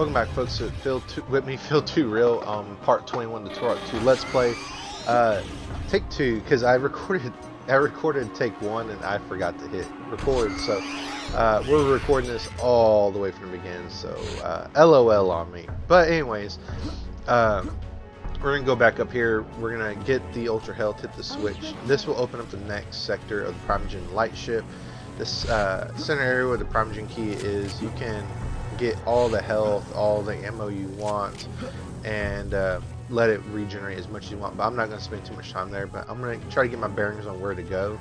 Welcome back, folks, to with me, Feel 2 Real, part 21 to Turok 2 Let's Play. Take 2, because I recorded take 1 and I forgot to hit record, so we're recording this all the way from the beginning, so LOL on me. But anyways, we're going to go back up here, we're going to get the Ultra Health, hit the switch. This will open up the next sector of the Primagen Lightship. This center area where the Primagen key is, you can get all the health, all the ammo you want, and let it regenerate as much as you want. But I'm not going to spend too much time there, but I'm going to try to get my bearings on where to go.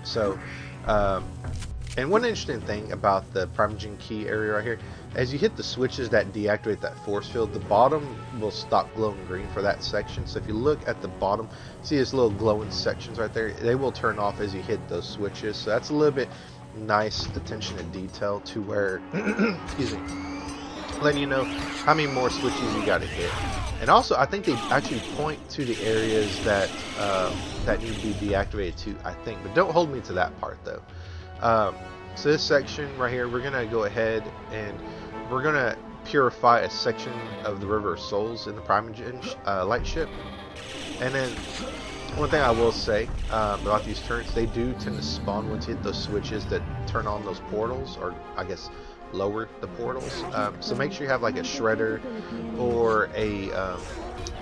So and one interesting thing about the Primagen key area right here, as you hit the switches that deactivate that force field, the bottom will stop glowing green for that section. So if you look at the bottom, see these little glowing sections right there, they will turn off as you hit those switches. So that's a little bit nice attention to detail to where excuse me, letting you know how many more switches you got to hit. And also, I think they actually point to the areas that that need to be deactivated too, I think, but don't hold me to that part though. So this section right here, we're gonna go ahead and we're gonna purify a section of the River of Souls in the Primagen Lightship. And then one thing I will say about these turrets, they do tend to spawn once you hit those switches that turn on those portals, or I guess lower the portals. So make sure you have like a shredder or a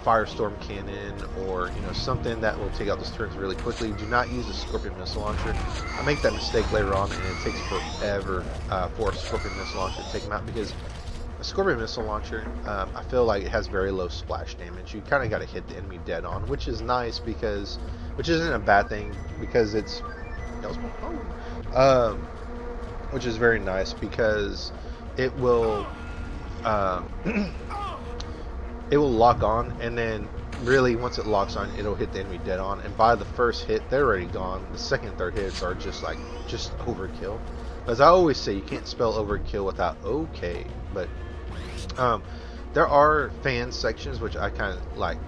firestorm cannon, or something that will take out those turrets really quickly. Do not use a scorpion missile launcher. I make that mistake later on, and it takes forever for a scorpion missile launcher to take them out, because a scorpion missile launcher, I feel like it has very low splash damage. You kind of got to hit the enemy dead on, which is nice, because, which isn't a bad thing, because it's, which is very nice because it will, it will lock on, and then really once it locks on, it'll hit the enemy dead on. And by the first hit, they're already gone. The second and third hits are just overkill. As I always say, you can't spell overkill without okay. But there are fan sections which I kind of like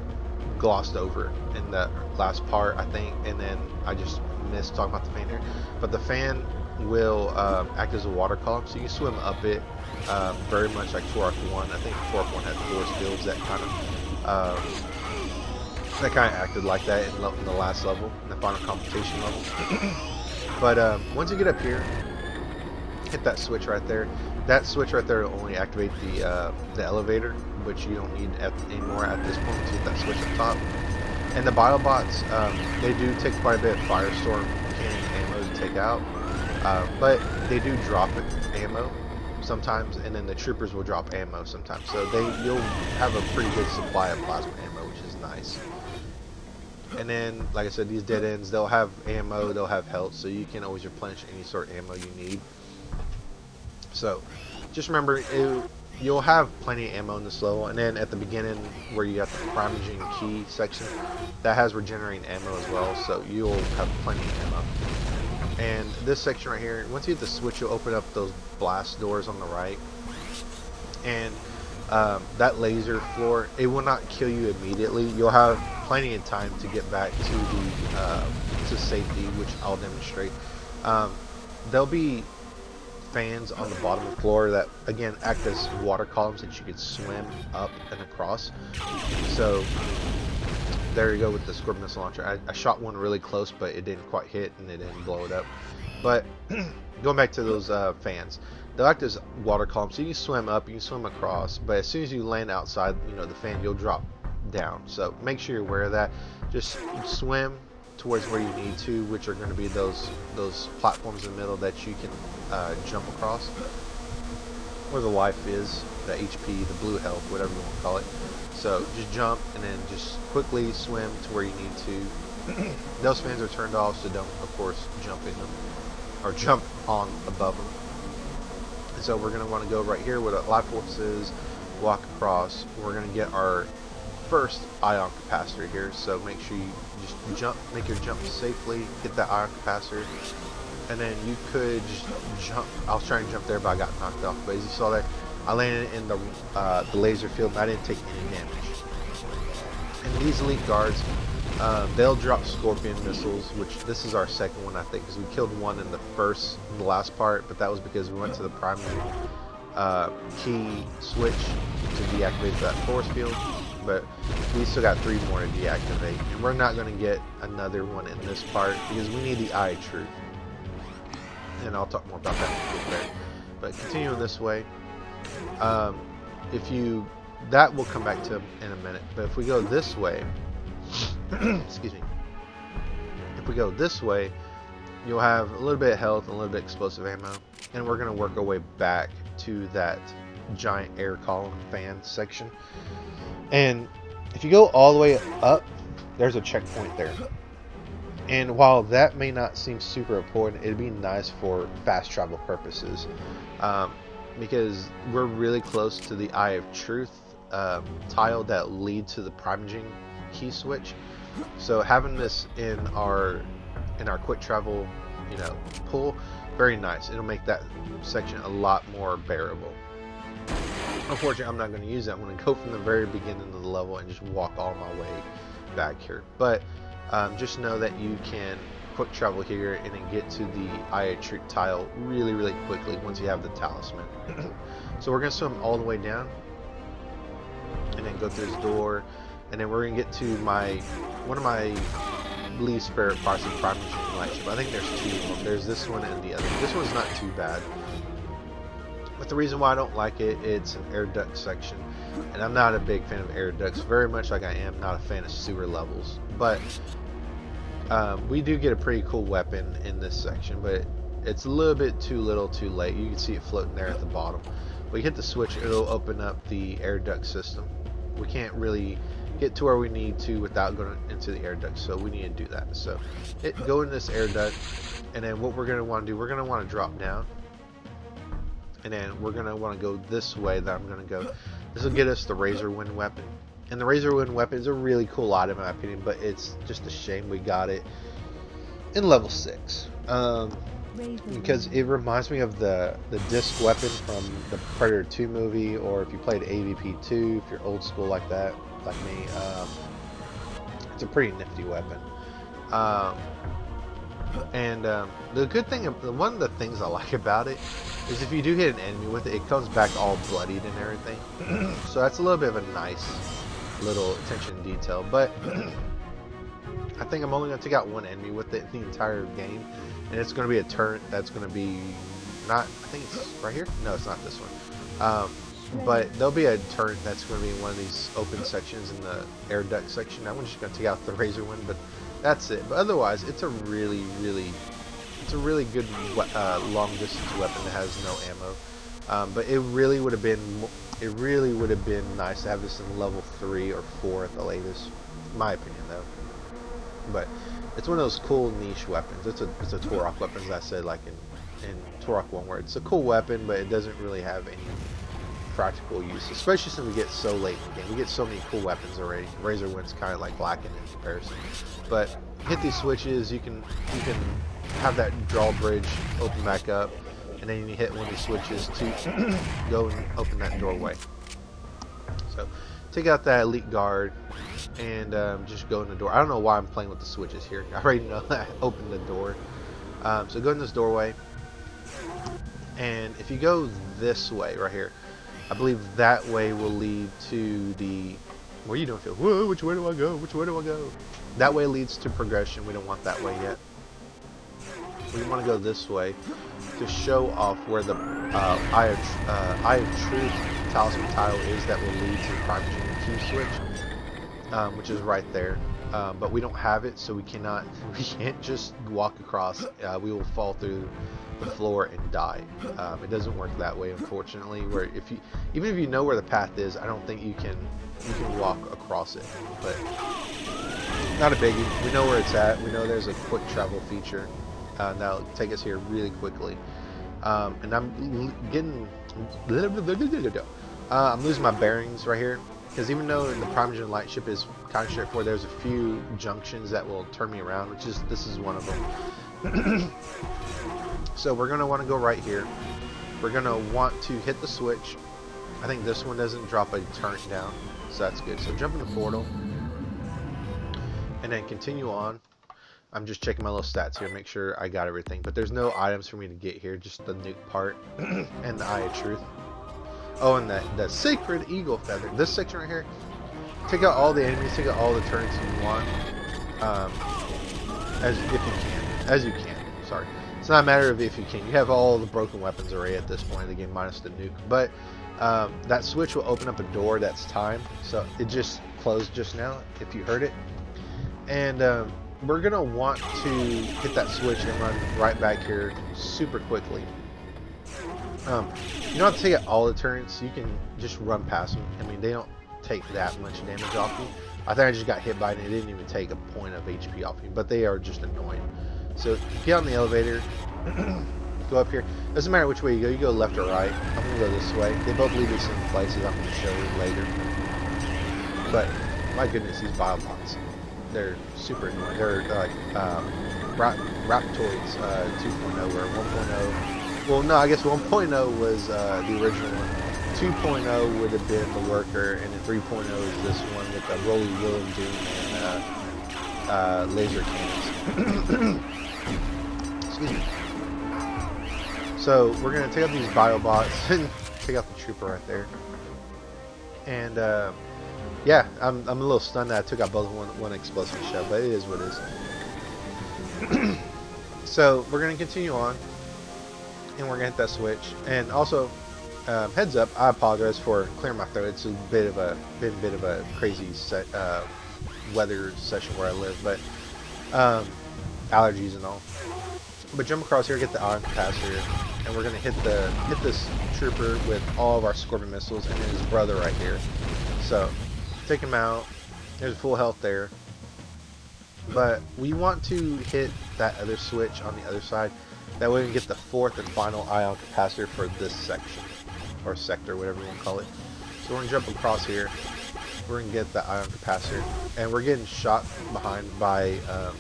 glossed over in the last part, I think, and then I just missed talking about the fan here. But the fan will act as a water column, so you can swim up it, very much like Turok 1. I think Turok 1 had force fields that kind of acted like that in the last level, in the final competition level. But once you get up here, hit that switch right there. That switch right there will only activate the elevator, which you don't need anymore at this point to hit that switch up top. And the Bio Bots, they do take quite a bit of firestorm cannon ammo to take out, but they do drop ammo sometimes, and then the troopers will drop ammo sometimes. So you'll have a pretty good supply of plasma ammo, which is nice. And then, like I said, these dead ends, they'll have ammo, they'll have health, so you can always replenish any sort of ammo you need. So just remember, you'll have plenty of ammo in this level. And then at the beginning, where you got the Primagen key section, that has regenerating ammo as well, so you'll have plenty of ammo. And this section right here, once you hit the switch, you'll open up those blast doors on the right. And that laser floor, it will not kill you immediately. You'll have plenty of time to get back to the to safety, which I'll demonstrate. There'll be fans on the bottom of the floor that again act as water columns that you could swim up and across. So there you go with the scorpion missile launcher. I shot one really close, but it didn't quite hit and it didn't blow it up. But going back to those fans, they'll act as water columns, so you can swim up, you can swim across, but as soon as you land outside, the fan, you'll drop down. So make sure you're aware of that. Just swim towards where you need to, which are going to be those platforms in the middle that you can jump across, where the life is, the HP, the blue health, whatever you want to call it. So just jump and then just quickly swim to where you need to. Those fans are turned off, so don't, of course, jump in them or jump on above them. And so we're going to want to go right here where the life force is, walk across. We're going to get our first ion capacitor here, so make sure you just jump, make your jump safely, get that ion capacitor, and then you could just jump. I was trying to jump there, but I got knocked off. But as you saw there, I landed in the laser field, and I didn't take any damage. And these elite guards, they'll drop scorpion missiles, which this is our second one, I think, because we killed one in the last part, but that was because we went to the Primagen key switch to deactivate that force field, but we still got 3 more to deactivate, and we're not going to get another one in this part because we need the Eye of Truth, and I'll talk more about that when we get there. But continuing this way, that will come back to in a minute, but if we go this way, excuse me, if we go this way, you'll have a little bit of health and a little bit of explosive ammo, and we're going to work our way back to that giant air column fan section. And if you go all the way up, there's a checkpoint there. And while that may not seem super important, it'd be nice for fast travel purposes, because we're really close to the Eye of Truth tile that lead to the Primagen key switch. So having this in our quick travel, pool, very nice. It'll make that section a lot more bearable. Unfortunately, I'm not going to use that. I'm going to go from the very beginning of the level and just walk all my way back here. But just know that you can quick travel here and then get to the Eye of Truth tile really, really quickly once you have the talisman. So we're going to swim all the way down and then go through this door, and then we're going to get to one of my least favorite parts of Primagen and Lightship. I think there's 2 of them. There's this one and the other. This one's not too bad. But the reason why I don't like it, it's an air duct section, and I'm not a big fan of air ducts, very much like I am not a fan of sewer levels. But we do get a pretty cool weapon in this section, but it's a little bit too little too late. You can see it floating there at the bottom. We hit the switch, it'll open up the air duct system. We can't really get to where we need to without going into the air duct, so we need to do that. So go in this air duct, and then what we're going to want to do, we're going to want to drop down, and then we're going to want to go this way that I'm going to go. This will get us the Razor Wind weapon, and the Razor Wind weapon is a really cool item in my opinion, but it's just a shame we got it in level 6, because it reminds me of the disc weapon from the Predator 2 movie, or if you played AVP 2, if you're old school like that, like me. It's a pretty nifty weapon. The good thing, one of the things I like about it is if you do hit an enemy with it, it comes back all bloodied and everything. So that's a little bit of a nice little attention to detail. But I think I'm only going to take out one enemy with it the entire game, and it's going to be a turret that's going to be I think it's right here? No, it's not this one. But there'll be a turret that's going to be in one of these open sections in the air duct section. I'm just going to take out the Razor Wind, but that's it. But otherwise, it's a really good long distance weapon that has no ammo. But it really would have been nice to have this in level 3 or 4 at the latest, in my opinion, though. But it's one of those cool niche weapons. It's a Turok weapon, as I said, like in Turok 1, where it's a cool weapon, but it doesn't really have any practical use, especially since we get so late in the game. We get so many cool weapons already. Razor Wind's kind of like lacking in comparison. But hit these switches, you can have that drawbridge open back up, and then you hit one of these switches to go and open that doorway. So take out that elite guard and just go in the door. I don't know why I'm playing with the switches here. I already know that I opened the door. So go in this doorway, and if you go this way right here, I believe that way will lead to the... What are you doing, Phil? Whoa, which way do I go? Which way do I go? That way leads to progression. We don't want that way yet. We want to go this way to show off where the Eye of Truth talisman tile is that will lead to the Primagen key switch, which is right there. But we don't have it, so we can't just walk across. We will fall through the floor and die. It doesn't work that way, unfortunately. Where even if you know where the path is, I don't think you can walk across it. But not a biggie. We know where it's at. We know there's a quick travel feature that'll take us here really quickly. And I'm losing my bearings right here, because even though the Primagen Lightship is kind of straightforward, there's a few junctions that will turn me around, this is one of them. So we're going to want to go right here. We're going to want to hit the switch. I think this one doesn't drop a turret down, so that's good. So jump in the portal, and then continue on. I'm just checking my little stats here, make sure I got everything. But there's no items for me to get here, just the nuke part and the Eye of Truth. Oh, and the sacred eagle feather. This section right here. Take out all the enemies. Take out all the turrets you want. As you can. Sorry. It's not a matter of if you can. You have all the broken weapons already at this point of the game, minus the nuke. But that switch will open up a door that's timed. So it just closed just now, if you heard it. And we're going to want to hit that switch and run right back here super quickly. You don't have to take out all the turrets. You can just run past them. I mean, they don't take that much damage off you. I think I just got hit by it and it didn't even take a point of HP off you. But they are just annoying. So get on the elevator. Go up here. Doesn't matter which way you go. You go left or right. I'm going to go this way. They both lead to the same places. I'm going to show you later. But my goodness, these Bio Bots. They're super annoying. They're like Raptoids 2.0 or 1.0. Well, no, I guess 1.0 was the original one. 2.0 would have been the worker, and then 3.0 is this one with the Rolly Will and Doom and laser cannons. Excuse me. So we're gonna take out these Bio Bots and take out the trooper right there. And yeah, I'm a little stunned that I took out both one explosive shell, but it is what it is. So we're gonna continue on, and we're gonna hit that switch. And also, heads up, I apologize for clearing my throat. It's a bit of a crazy weather session where I live, but allergies and all. But jump across here, get the ion capacitor, and we're gonna hit this trooper with all of our Scorpion missiles and his brother right here. So take him out. There's full health there. But we want to hit that other switch on the other side. That way we can get the fourth and final ion capacitor for this section. Or sector, whatever you want to call it. So we're going to jump across here. We're going to get the ion capacitor. And we're getting shot behind by, I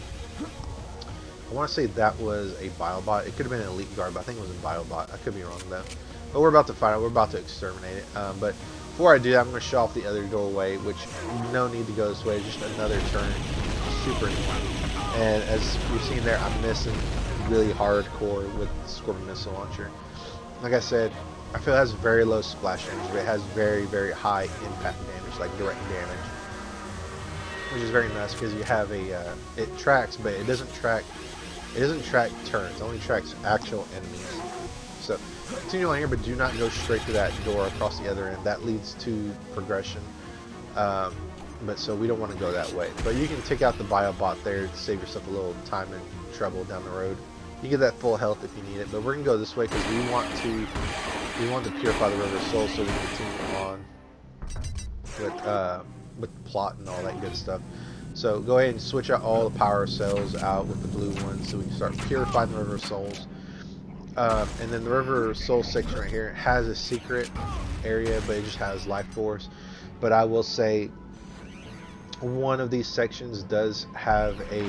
want to say that was a Bio Bot. It could have been an Elite Guard, but I think it was a Bio Bot. I could be wrong though. But we're about to find out. We're about to exterminate it. But before I do that, I'm going to show off the other doorway, which no need to go this way. Just another turn. Super annoying. And as you've seen there, I'm missing really hardcore with the Scorpion Missile Launcher. Like I said, I feel it has very low splash damage, but it has very, very high impact damage, like direct damage. Which is very nice because you have a, it tracks, but it doesn't track turns. It only tracks actual enemies. So continue on here, but do not go straight to that door across the other end. That leads to progression. But so we don't want to go that way. But you can take out the Bio Bot there to save yourself a little time and trouble down the road. You get that full health if you need it, but we're gonna go this way because we want to purify the River of Souls so we can continue on with the plot and all that good stuff. So go ahead and switch out all the power cells out with the blue ones so we can start purifying the River of Souls. And then the River of Souls section right here has a secret area, but it just has life force. But I will say one of these sections does have a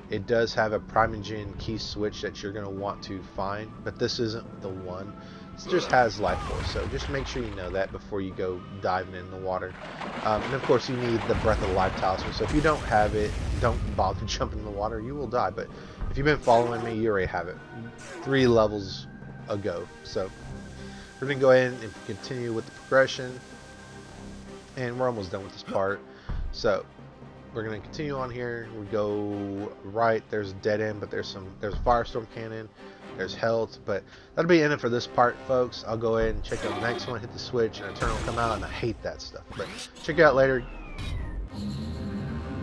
Primagen key switch that you're going to want to find, but this isn't the one. It just has life force, so just make sure you know that before you go diving in the water. And of course you need the Breath of Life talisman, so if you don't have it, don't bother jumping in the water, you will die. But if you've been following me, you already have it 3 levels ago. So we're going to go ahead and continue with the progression, and we're almost done with this part. So we're going to continue on here. We go right. There's a dead end, but there's a firestorm cannon. There's health, but that'll be in it for this part, folks. I'll go ahead and check out the next one, hit the switch, and a turn will come out, and I hate that stuff. But check it out later.